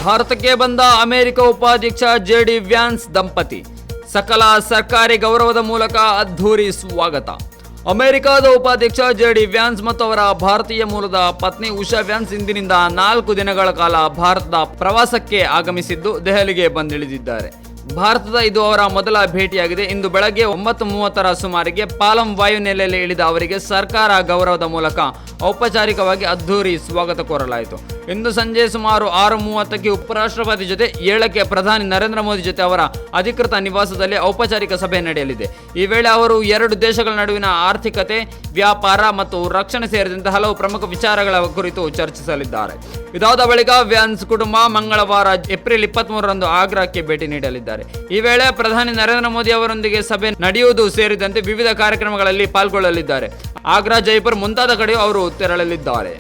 ಭಾರತಕ್ಕೆ ಬಂದ ಅಮೆರಿಕ ಉಪಾಧ್ಯಕ್ಷ ಜೆಡಿ ವ್ಯಾನ್ಸ್ ದಂಪತಿ ಸಕಲ ಸರ್ಕಾರಿ ಗೌರವದ ಮೂಲಕ ಅದ್ಧೂರಿ ಸ್ವಾಗತ. ಅಮೆರಿಕದ ಉಪಾಧ್ಯಕ್ಷ ಜೆಡಿ ವ್ಯಾನ್ಸ್ ಮತ್ತು ಅವರ ಭಾರತೀಯ ಮೂಲದ ಪತ್ನಿ ಉಷಾ ವ್ಯಾನ್ಸ್ ಇಂದಿನಿಂದ 4 ದಿನಗಳ ಕಾಲ ಭಾರತದ ಪ್ರವಾಸಕ್ಕೆ ಆಗಮಿಸಿದ್ದು ದೆಹಲಿಗೆ ಬಂದಿಳಿದಿದ್ದಾರೆ. ಭಾರತದ ಇದು ಅವರ ಮೊದಲ ಭೇಟಿಯಾಗಿದೆ. ಇಂದು ಬೆಳಗ್ಗೆ 9:30 ಸುಮಾರಿಗೆ ಪಾಲಂ ವಾಯುನೆಲೆಯಲ್ಲಿ ಇಳಿದ ಅವರಿಗೆ ಸರ್ಕಾರ ಗೌರವದ ಮೂಲಕ ಔಪಚಾರಿಕವಾಗಿ ಅದ್ಧೂರಿ ಸ್ವಾಗತ ಕೋರಲಾಯಿತು. ಇಂದು ಸಂಜೆ ಸುಮಾರು 6:30ಕ್ಕೆ ಉಪರಾಷ್ಟ್ರಪತಿ ಜೊತೆ 7ಕ್ಕೆ ಪ್ರಧಾನಿ ನರೇಂದ್ರ ಮೋದಿ ಜೊತೆ ಅವರ ಅಧಿಕೃತ ನಿವಾಸದಲ್ಲಿ ಔಪಚಾರಿಕ ಸಭೆ ನಡೆಯಲಿದೆ. ಈ ವೇಳೆ ಅವರು 2 ದೇಶಗಳ ನಡುವಿನ ಆರ್ಥಿಕತೆ, ವ್ಯಾಪಾರ ಮತ್ತು ರಕ್ಷಣೆ ಸೇರಿದಂತೆ ಹಲವು ಪ್ರಮುಖ ವಿಚಾರಗಳ ಕುರಿತು ಚರ್ಚಿಸಲಿದ್ದಾರೆ. ಇದಾದ ಬಳಿಕ ವ್ಯಾನ್ಸ್ ಕುಟುಂಬ ಮಂಗಳವಾರ ಏಪ್ರಿಲ್ 23ರಂದು ಆಗ್ರಾಕ್ಕೆ ಭೇಟಿ ನೀಡಲಿದ್ದಾರೆ. ಈ ವೇಳೆ ಪ್ರಧಾನಿ ನರೇಂದ್ರ ಮೋದಿ ಅವರೊಂದಿಗೆ ಸಭೆ ನಡೆಯುವುದು ಸೇರಿದಂತೆ ವಿವಿಧ ಕಾರ್ಯಕ್ರಮಗಳಲ್ಲಿ ಪಾಲ್ಗೊಳ್ಳಲಿದ್ದಾರೆ. ಆಗ್ರಾ, ಜೈಪುರ್ ಮುಂತಾದ ಕಡೆಯೂ ಅವರು ತೆರಳಲಿದ್ದಾರೆ.